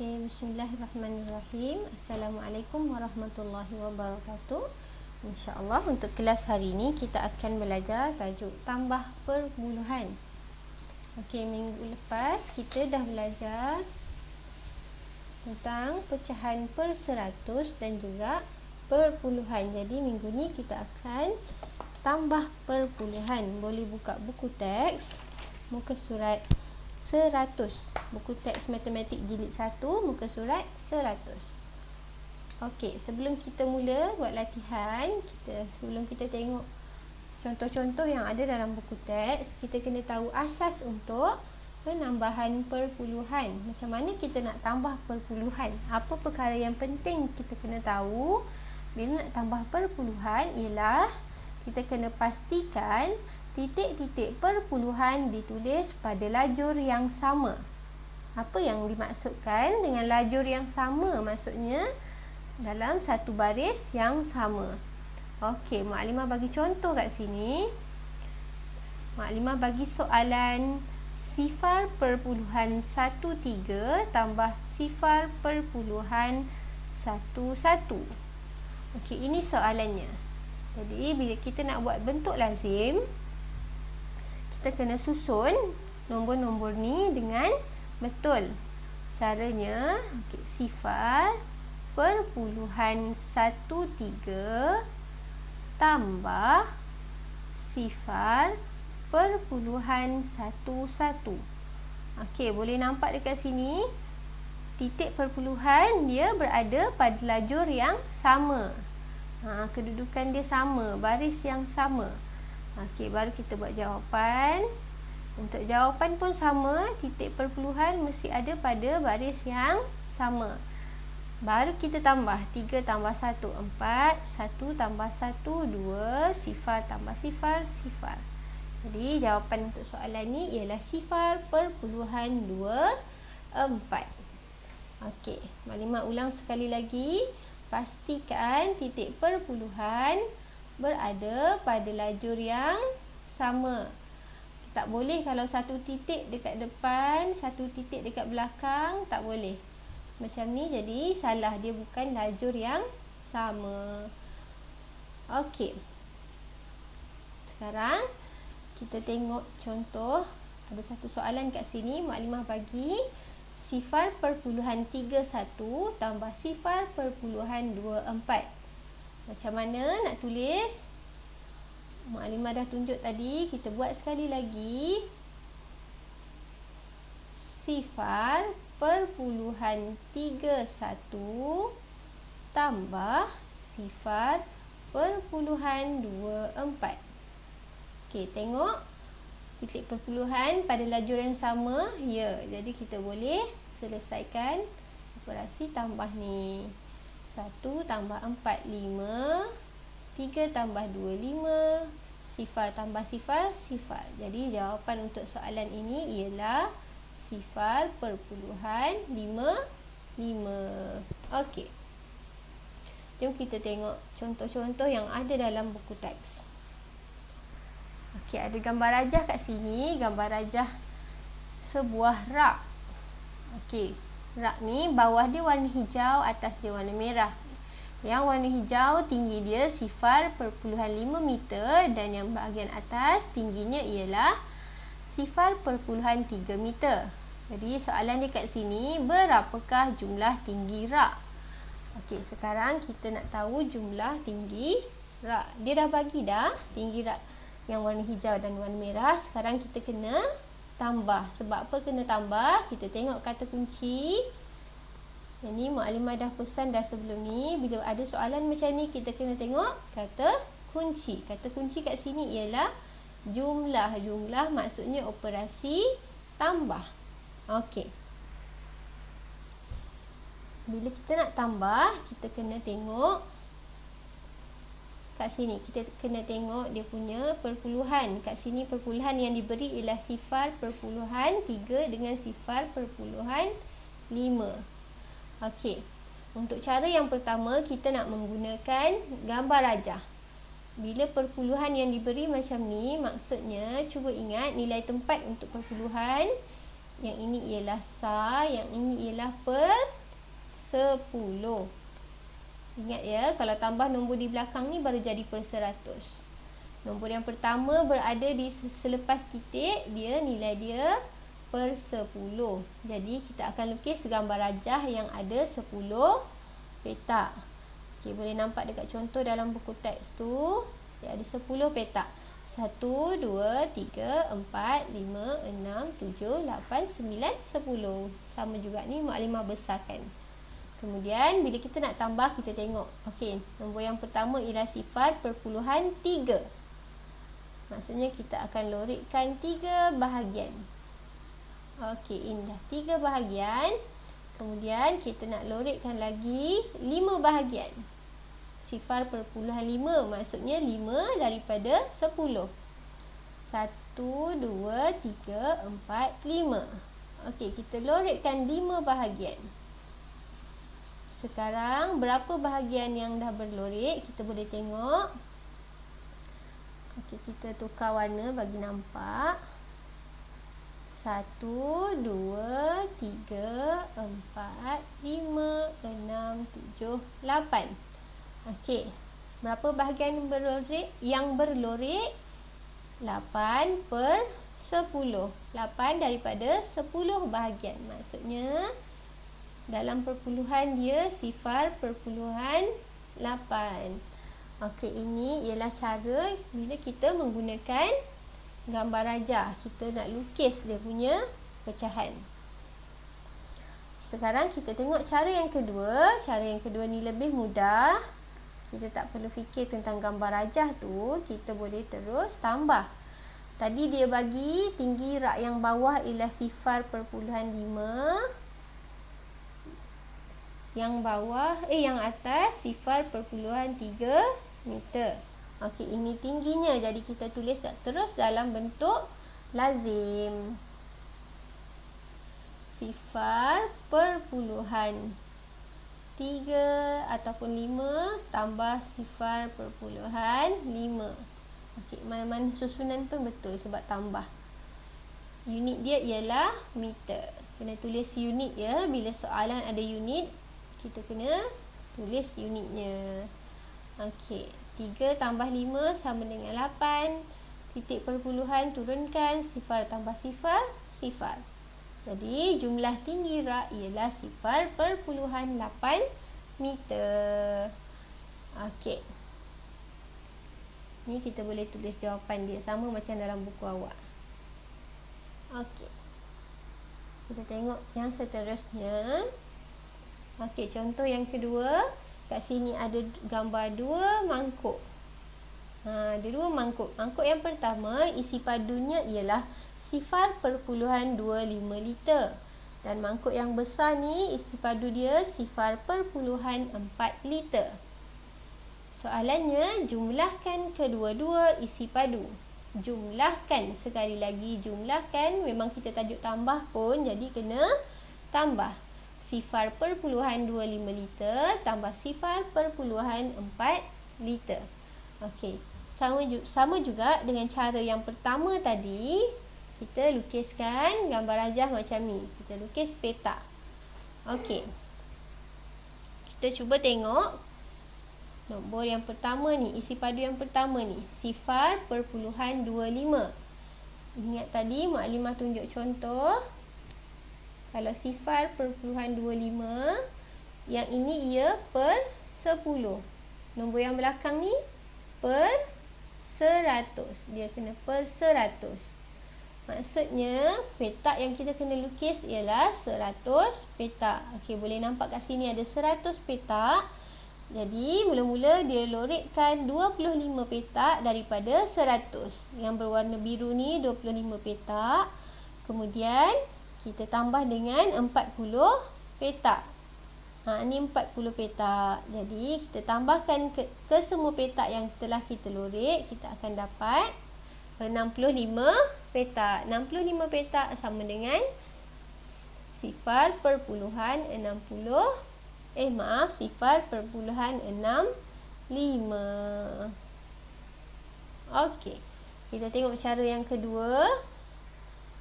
Okey, bismillahirrahmanirrahim. Assalamualaikum warahmatullahi wabarakatuh. InsyaAllah untuk kelas hari ini kita akan belajar tajuk tambah perpuluhan. Okey, minggu lepas kita dah belajar tentang pecahan per 100 dan juga perpuluhan. Jadi minggu ni kita akan tambah perpuluhan. Boleh buka buku teks muka surat 100, buku teks matematik jilid 1, muka surat 100. Okey, sebelum kita mula buat latihan, sebelum kita tengok contoh-contoh yang ada dalam buku teks, kita kena tahu asas untuk penambahan perpuluhan. Macam mana kita nak tambah perpuluhan? Apa perkara yang penting kita kena tahu bila nak tambah perpuluhan ialah kita kena pastikan titik-titik perpuluhan ditulis pada lajur yang sama. Apa yang dimaksudkan dengan lajur yang sama? Maksudnya dalam satu baris yang sama. Okey, Maklimah bagi contoh kat sini. Maklimah bagi soalan 0.13 tambah 0.11. Okey, ini soalannya. Jadi bila kita nak buat bentuk lazim, kita kena susun nombor-nombor ni dengan betul. Caranya, okay, 0.13 tambah 0.11. Okey, boleh nampak dekat sini titik perpuluhan dia berada pada lajur yang sama. Kedudukan dia sama, baris yang sama. Okey, baru kita buat jawapan. Untuk jawapan pun sama, titik perpuluhan mesti ada pada baris yang sama. Baru kita tambah 3 tambah 1, 4, 1 tambah 1, 2, 0 tambah 0, 0. Jadi jawapan untuk soalan ni ialah 0.24. Okey, Maklimah ulang sekali lagi. Pastikan titik perpuluhan berada pada lajur yang sama. Tak boleh kalau satu titik dekat depan, satu titik dekat belakang, tak boleh. Macam ni jadi salah, dia bukan lajur yang sama. Okey. Sekarang kita tengok contoh. Ada satu soalan kat sini, Maklimah bagi 0.31 tambah 0.24. Macam mana nak tulis? Maklimah dah tunjuk tadi, kita buat sekali lagi. 0.31 tambah 0.24. Okey, tengok titik perpuluhan pada lajur yang sama. Ya, jadi kita boleh selesaikan operasi tambah ni. 1 tambah 4, 5. 3 tambah 2, 5. 0 tambah 0, 0. Jadi jawapan untuk soalan ini ialah 0.55. Okey. Jom kita tengok contoh-contoh yang ada dalam buku teks. Okey, ada gambar rajah kat sini. Gambar rajah sebuah rak. Okey, rak ni bawah dia warna hijau, atas dia warna merah. Yang warna hijau tinggi dia 0.5 meter dan yang bahagian atas tingginya ialah 0.3 meter. Jadi soalan dia kat sini, berapakah jumlah tinggi rak? Okey, sekarang kita nak tahu jumlah tinggi rak. Dia dah bagi dah tinggi rak yang warna hijau dan warna merah. Sekarang kita kena tambah. Sebab apa kena tambah? Kita tengok kata kunci. Yang ni Maklimah dah pesan dah sebelum ni. Bila ada soalan macam ni, kita kena tengok kata kunci. Kata kunci kat sini ialah jumlah. Jumlah maksudnya operasi tambah. Okey. Bila kita nak tambah, kita kena tengok kat sini. Kita kena tengok dia punya perpuluhan. Kat sini perpuluhan yang diberi ialah 0.3 dengan 0.5. Okey. Untuk cara yang pertama, kita nak menggunakan gambar rajah. Bila perpuluhan yang diberi macam ni, maksudnya cuba ingat nilai tempat untuk perpuluhan Yang ini ialah sah, yang ini ialah per 10. Ingat ya, kalau tambah nombor di belakang ni baru jadi per 100. Nombor yang pertama berada di selepas titik, nilai dia per 10. Jadi kita akan lukis gambar rajah yang ada 10 petak. Okey, boleh nampak dekat contoh dalam buku teks tu, dia ada 10 petak. 1, 2, 3, 4, 5, 6, 7, 8, 9, 10. Sama juga ni Maklimah besarkan. Kemudian bila kita nak tambah, kita tengok. Okey, nombor yang pertama ialah 0.3. Maksudnya kita akan lorikkan 3 bahagian. Okey, ini dah 3 bahagian. Kemudian kita nak lorikkan lagi 5 bahagian. 0.5, maksudnya 5 daripada 10. 1, 2, 3, 4, 5. Okey, kita lorikkan 5 bahagian. Sekarang berapa bahagian yang dah berlorik? Kita boleh tengok. Okey, kita tukar warna bagi nampak. 1, 2, 3, 4, 5, 6, 7, 8. Okey, berapa bahagian yang berlorik? 8 per 10. 8 daripada 10 bahagian. Maksudnya dalam perpuluhan dia 0.8. Okey, ini ialah cara bila kita menggunakan gambar rajah. Kita nak lukis dia punya pecahan. Sekarang kita tengok cara yang kedua. Cara yang kedua ni lebih mudah. Kita tak perlu fikir tentang gambar rajah tu, kita boleh terus tambah. Tadi dia bagi tinggi rak yang bawah ialah 0.5. Yang atas 0.3 meter. Okey, ini tingginya. Jadi kita tulis terus dalam bentuk lazim. 0.3 ataupun 5 tambah 0.5. Okey, mana-mana susunan pun betul sebab tambah. Unit dia ialah meter. Kena tulis unit ya. Bila soalan ada unit, kita kena tulis unitnya. Okey, 3 tambah 5 sama dengan 8. Titik perpuluhan turunkan, 0 tambah 0. Jadi jumlah tinggi rak ialah 0.8 meter. Okey. Ni kita boleh tulis jawapan dia sama macam dalam buku awak. Okey. Kita tengok yang seterusnya. Okey, contoh yang kedua. Kat sini ada gambar 2 mangkuk. Ada 2 mangkuk. Mangkuk yang pertama isi padunya ialah 0.25 liter. Dan mangkuk yang besar ni isi padu dia 0.4 liter. Soalannya, jumlahkan kedua-dua isi padu. Jumlahkan, sekali lagi jumlahkan. Memang kita tajuk tambah pun, jadi kena tambah. 0.25 liter tambah 0.4 liter. Okey, sama juga dengan cara yang pertama tadi. Kita lukiskan gambar rajah macam ni. Kita lukis petak. Okey. Kita cuba tengok nombor yang pertama ni, isi padu yang pertama ni, 0.25. Ingat tadi Maklimah tunjuk contoh. Kalau 0.25, yang ini ia per 10. Nombor yang belakang ni per 100. Dia kena per 100. Maksudnya petak yang kita kena lukis ialah 100 petak. Okey, boleh nampak kat sini ada 100 petak. Jadi mula-mula dia lorikkan 25 petak daripada 100. Yang berwarna biru ni 25 petak. Kemudian kita tambah dengan 40 petak. Ni 40 petak. Jadi kita tambahkan ke semua petak yang telah kita lorik, kita akan dapat 65 petak. 65 petak sama dengan 0.65. Okey. Kita tengok cara yang kedua.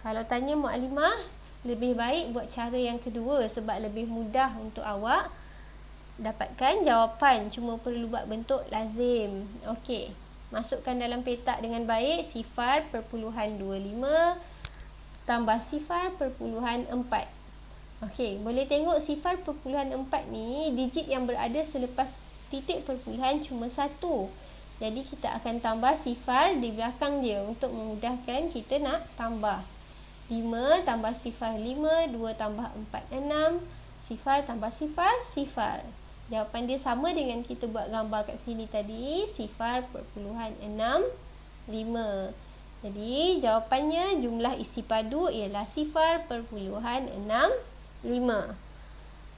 Kalau tanya Maklimah, lebih baik buat cara yang kedua sebab lebih mudah untuk awak dapatkan jawapan. Cuma perlu buat bentuk lazim. Okey, masukkan dalam petak dengan baik 0.25 tambah 0.4. Okey, boleh tengok 0.4 ni digit yang berada selepas titik perpuluhan cuma 1. Jadi kita akan tambah 0 di belakang dia untuk memudahkan kita nak tambah. 5 tambah 0.5, 2 tambah 4, 6, 0 tambah 0. Jawapan dia sama dengan kita buat gambar kat sini tadi, 0.65. Jadi jawapannya jumlah isi padu ialah 0.65.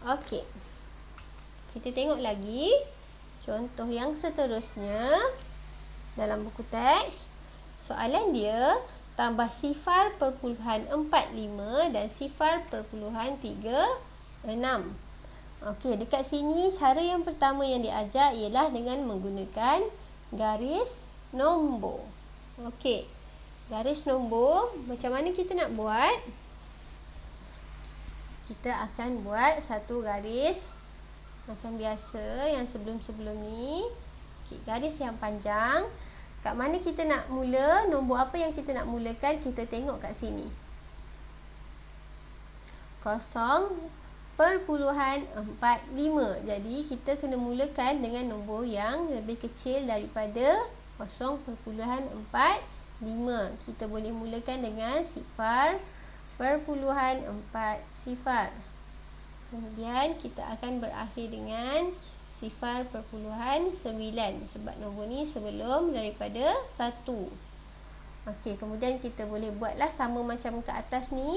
Okey. Kita tengok lagi contoh yang seterusnya dalam buku teks. Soalan dia tambah 0.45 dan 0.36. Okey, dekat sini cara yang pertama yang diajar ialah dengan menggunakan garis nombor. Okey, garis nombor macam mana kita nak buat? Kita akan buat satu garis macam biasa yang sebelum-sebelum ni. Okey, garis yang panjang. Kat mana kita nak mula? Nombor apa yang kita nak mulakan? Kita tengok kat sini. 0.45. Jadi kita kena mulakan dengan nombor yang lebih kecil daripada 0.45. Kita boleh mulakan dengan 0.40. Kemudian kita akan berakhir dengan 0.9 sebab nombor ni sebelum daripada 1. Okey, kemudian kita boleh buatlah sama macam ke atas ni.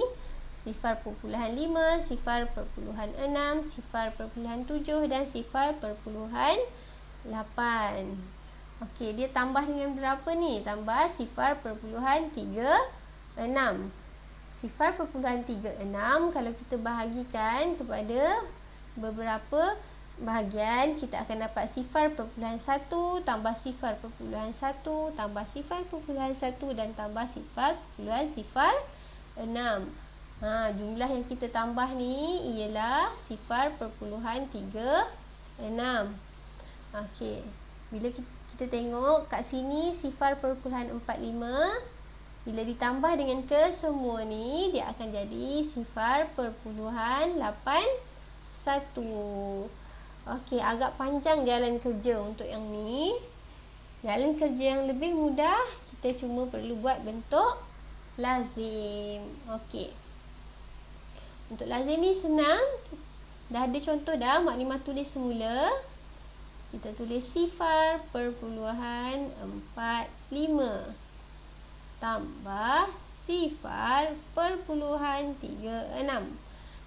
0.5, 0.6, 0.7 dan 0.8. Okey, dia tambah dengan berapa ni? Tambah 0.36. 0.36 kalau kita bahagikan kepada beberapa bahagian, kita akan dapat 0.1 tambah 0.1 tambah 0.1 dan tambah 0.06. Jumlah yang kita tambah ni ialah 0.36. Okey, bila kita tengok kat sini 0.45, bila ditambah dengan kesemua ni dia akan jadi 0.81. Okey, agak panjang jalan kerja untuk yang ni. Jalan kerja yang lebih mudah, kita cuma perlu buat bentuk lazim. Okey, untuk lazim ni senang. Dah ada contoh dah, maklimah tulis semula. Kita tulis 0.45 tambah 0.36.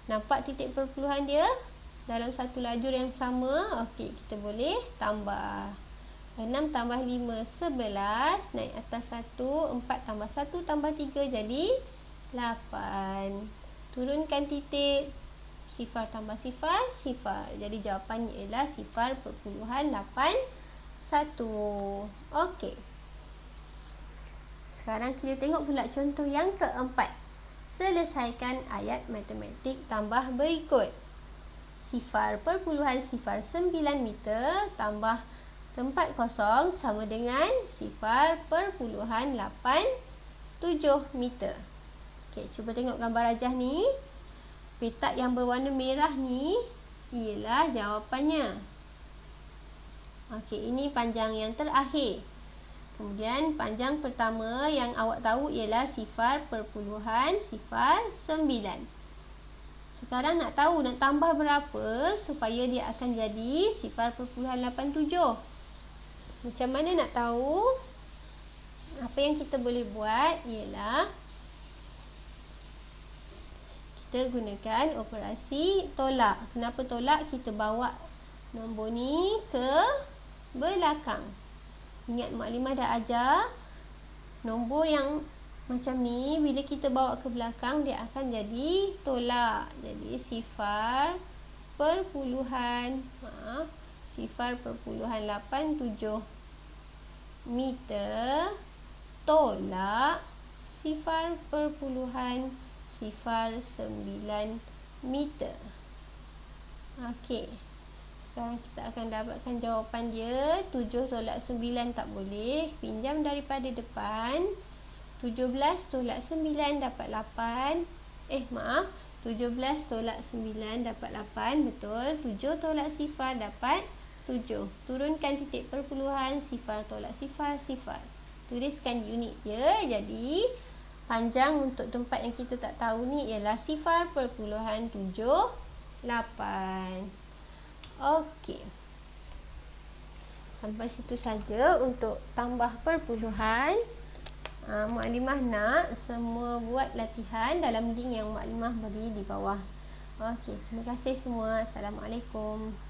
Nampak titik perpuluhan dia dalam satu lajur yang sama. Okey, kita boleh tambah 6 tambah 5, 11. Naik atas 1, 4 tambah 1 tambah 3 jadi 8. Turunkan titik, 0 tambah 0. Jadi jawapannya ialah 0.81. Okey. Sekarang kita tengok pula contoh yang keempat. Selesaikan ayat matematik tambah berikut. 0.09 meter tambah tempat kosong sama dengan 0.87 meter. Okey, cuba tengok gambar rajah ni. Petak yang berwarna merah ni ialah jawapannya. Okey, ini panjang yang terakhir. Kemudian panjang pertama yang awak tahu ialah 0.09. Sekarang nak tahu nak tambah berapa supaya dia akan jadi 0.87. Macam mana nak tahu? Apa yang kita boleh buat ialah kita gunakan operasi tolak. Kenapa tolak? Kita bawa nombor ni ke belakang. Ingat maklimah dah ajar, nombor yang macam ni bila kita bawa ke belakang dia akan jadi tolak. Jadi 0.87 meter tolak 0.9. meter. Okey. Sekarang kita akan dapatkan jawapan dia. 7 tolak 9 tak boleh. Pinjam daripada depan. 17 tolak 9 dapat 8. 17 tolak 9 dapat 8. Betul. 7 tolak sifar dapat 7. Turunkan titik perpuluhan. Sifar tolak sifar, sifar. Tuliskan unit dia. Jadi, panjang untuk tempat yang kita tak tahu ni ialah 0.78. Okey. Sampai situ saja untuk tambah perpuluhan. Mukadimah nak semua buat latihan dalam link yang mukadimah bagi di bawah. Okey, terima kasih semua. Assalamualaikum.